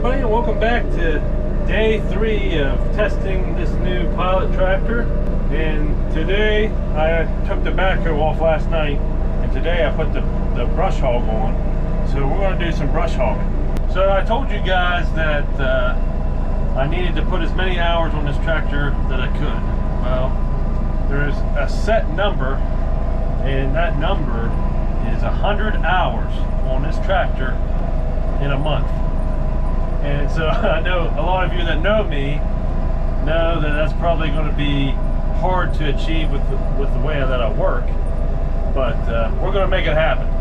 everybody, and welcome back to day 3 of testing this new pilot tractor. And today I took the backhoe off last night, and today I put the brush hog on. So we're going to do some brush hogging. So I told you guys that I needed to put as many hours on this tractor that I could. Well, there's a set number, and that number is 100 hours on this tractor in a month. And so I know a lot of you that know me know that that's probably going to be hard to achieve with the way that I work, but we're going to make it happen.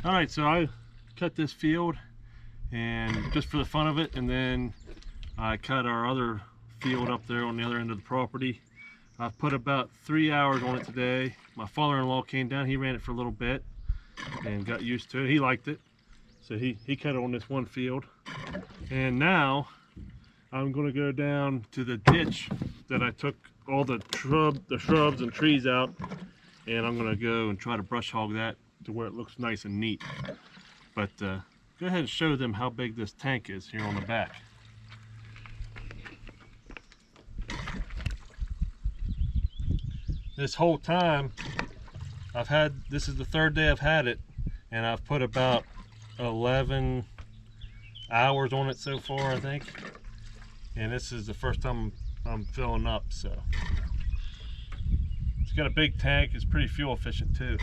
Alright, so I cut this field and just for the fun of it, and then I cut our other field up there on the other end of the property. I've put about 3 hours on it today. My father-in-law came down, he ran it for a little bit and got used to it. He liked it, so he cut it on this one field. And now I'm going to go down to the ditch that I took all the shrubs and trees out, and I'm going to go and try to brush hog that to where it looks nice and neat. But go ahead and show them how big this tank is here on the back. This whole time this is the third day I've had it, and I've put about 11 hours on it so far, I think. And this is the first time I'm filling up, so. It's got a big tank, it's pretty fuel efficient too.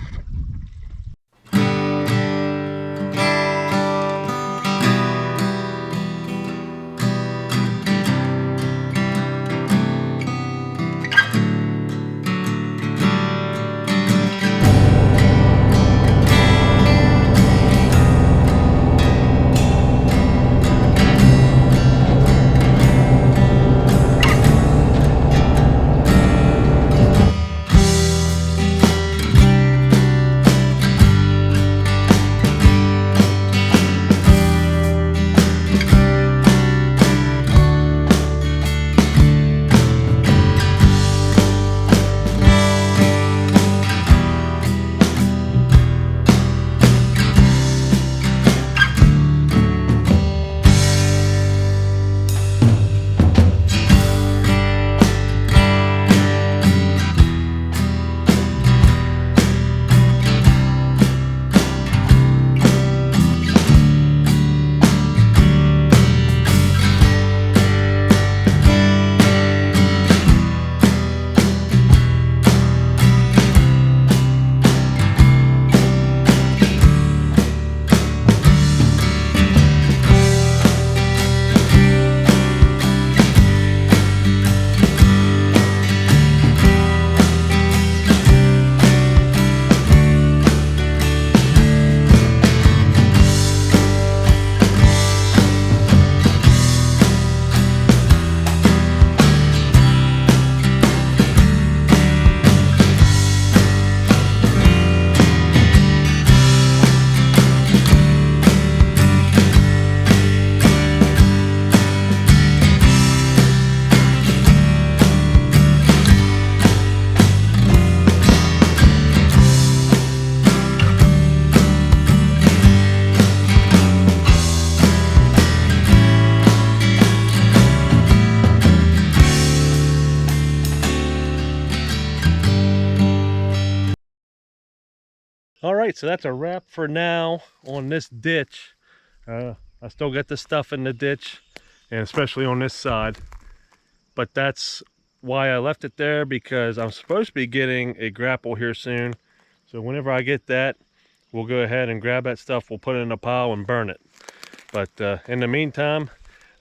All right, so that's a wrap for now on this ditch. I still got the stuff in the ditch, and especially on this side. But that's why I left it there, because I'm supposed to be getting a grapple here soon. So whenever I get that, we'll go ahead and grab that stuff. We'll put it in a pile and burn it. But in the meantime,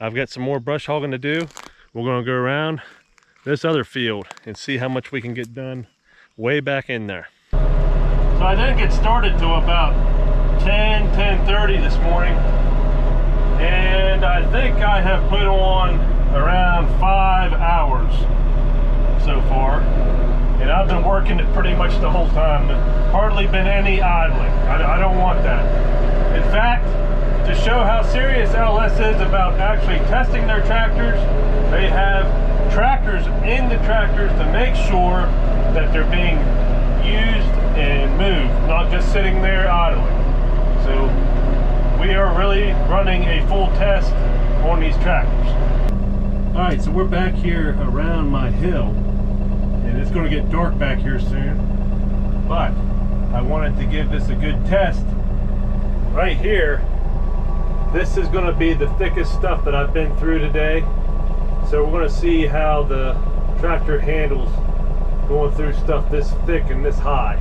I've got some more brush hogging to do. We're going to go around this other field and see how much we can get done way back in there. So I didn't get started till about 10:30 this morning, and I think I have put on around 5 hours so far, and I've been working it pretty much the whole time. Hardly been any idling. I don't want that. In fact, to show how serious LS is about actually testing their tractors, they have trackers in the tractors to make sure that they're being used and moved, not just sitting there idling. So we are really running a full test on these tractors. All right, so we're back here around my hill, and it's going to get dark back here soon, but I wanted to give this a good test. Right here, this is going to be the thickest stuff that I've been through today. So we're going to see how the tractor handles going through stuff this thick and this high.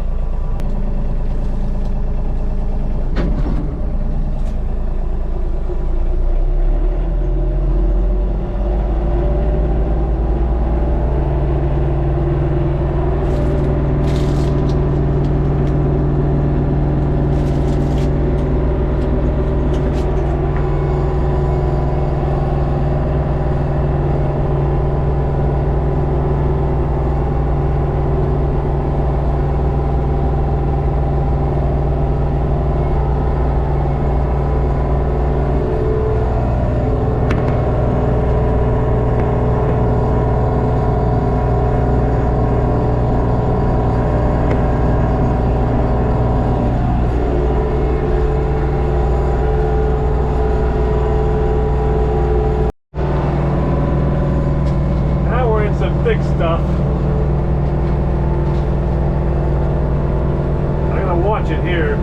Thick stuff. I'm gonna watch it here.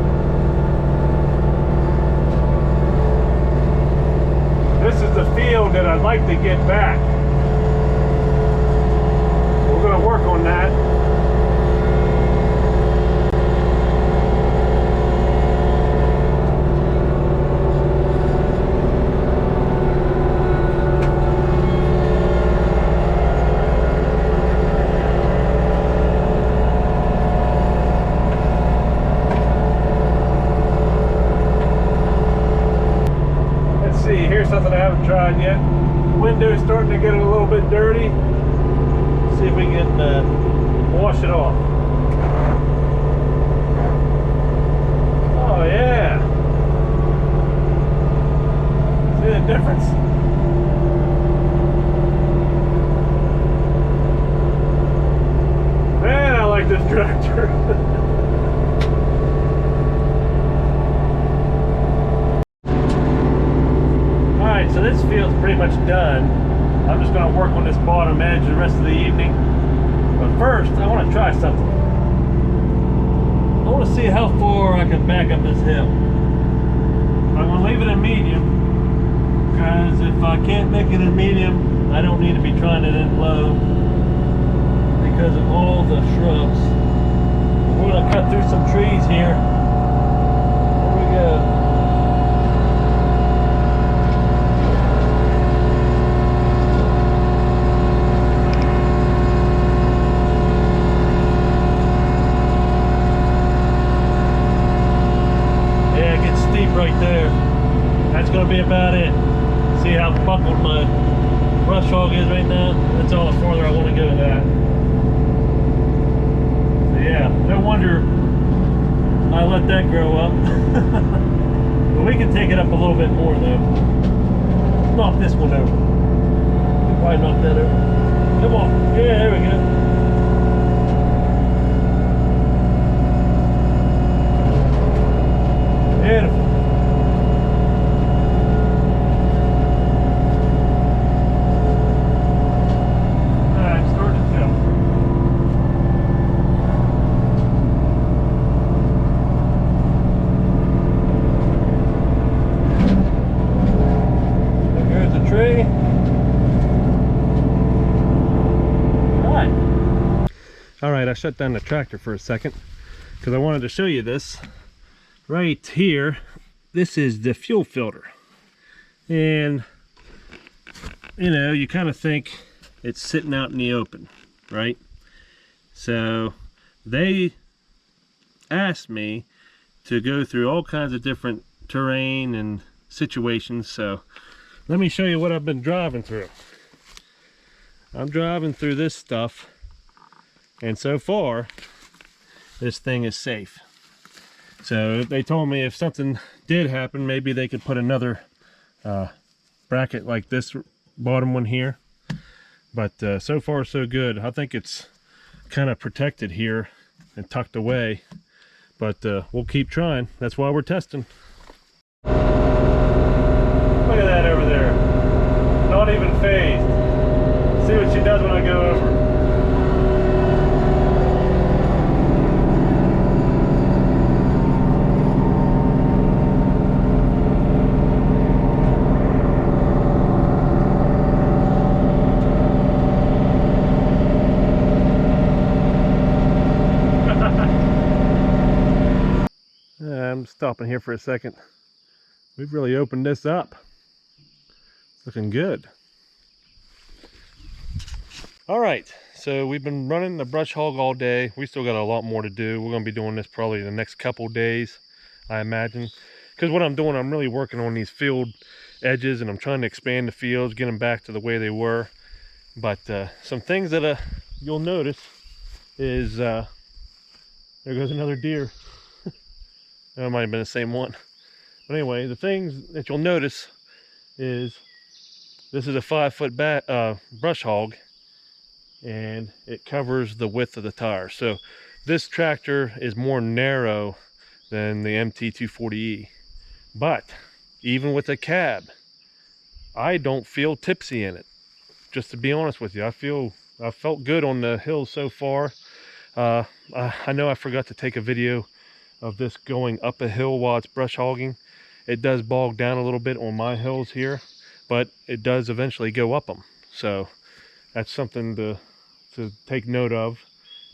This is the field that I'd like to get back. We're gonna work on that. Here's something I haven't tried yet. Window's starting to get a little bit dirty. See if we can wash it off. Oh yeah. See the difference? Man, I like this tractor. So this field's pretty much done. I'm just going to work on this bottom edge the rest of the evening. But first, I want to try something. I want to see how far I can back up this hill. I'm going to leave it in medium, because if I can't make it in medium, I don't need to be trying it in low because of all the shrubs. We're going to cut through some trees here. Here we go. Right there. That's going to be about it. See how buckled my brush hog is right now? That's all the farther I want to go with that. So yeah, no wonder I let that grow up. But we can take it up a little bit more though. Knock this one over. We'll probably knock that over. Come on. Yeah, there we go. Beautiful. I shut down the tractor for a second because I wanted to show you this. Right here, this is the fuel filter. And, you know, you kind of think it's sitting out in the open, right? So they asked me to go through all kinds of different terrain and situations. So let me show you what I've been driving through. I'm driving through this stuff, and so far this thing is safe. So they told me if something did happen, maybe they could put another bracket like this bottom one here. But so far so good. I think it's kind of protected here and tucked away, but we'll keep trying. That's why we're testing. Look at that over there, not even phased. See what she does when I go over. I'm stopping here for a second. We've really opened this up. Looking good. All right, so we've been running the brush hog all day. We still got a lot more to do. We're going to be doing this probably the next couple days, I imagine. Because what I'm doing, I'm really working on these field edges, and I'm trying to expand the fields, get them back to the way they were. But some things that you'll notice is, there goes another deer. That might have been the same one. But anyway, the things that you'll notice is this is a 5-foot brush hog, and it covers the width of the tire. So this tractor is more narrow than the MT240E. But even with a cab, I don't feel tipsy in it. Just to be honest with you, I felt good on the hills so far. I know I forgot to take a video of this going up a hill while it's brush hogging. It does bog down a little bit on my hills here, but it does eventually go up them. So that's something to take note of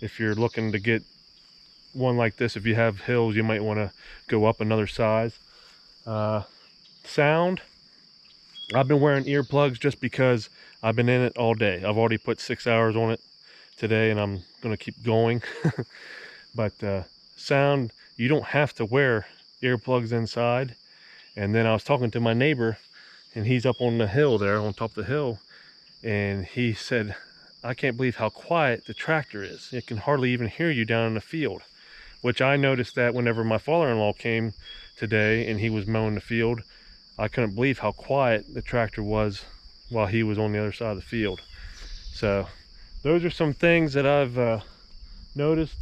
if you're looking to get one like this. If you have hills, you might want to go up another size. Sound, I've been wearing earplugs just because I've been in it all day. I've already put 6 hours on it today, and I'm going to keep going. But sound, you don't have to wear earplugs inside. And then I was talking to my neighbor, and he's up on the hill there, on top of the hill, and he said, I can't believe how quiet the tractor is. It can hardly even hear you down in the field. Which I noticed that whenever my father-in-law came today and he was mowing the field, I couldn't believe how quiet the tractor was while he was on the other side of the field. So those are some things that I've noticed.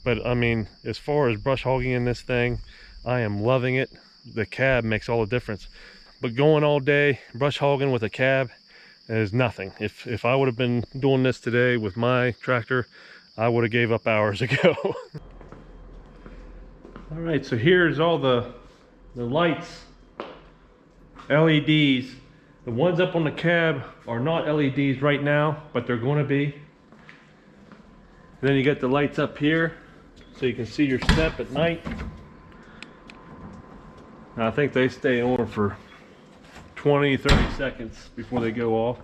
But I mean, as far as brush hogging in this thing, I am loving it. The cab makes all the difference. But going all day brush hogging with a cab is nothing. If I would have been doing this today with my tractor, I would have gave up hours ago. All right, so here's all the lights, LEDs. The ones up on the cab are not LEDs right now, but they're going to be. And then you get the lights up here, so you can see your step at night. Now, I think they stay on for 20-30 seconds before they go off.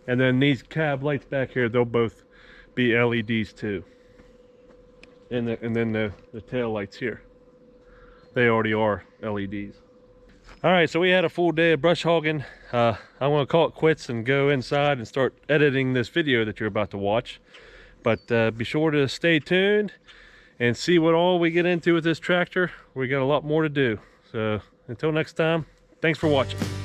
And then these cab lights back here, they'll both be LEDs too. And then the tail lights here, they already are LEDs. All right, so we had a full day of brush hogging. I want to call it quits and go inside and start editing this video that you're about to watch. But be sure to stay tuned and see what all we get into with this tractor. We got a lot more to do. So until next time, thanks for watching.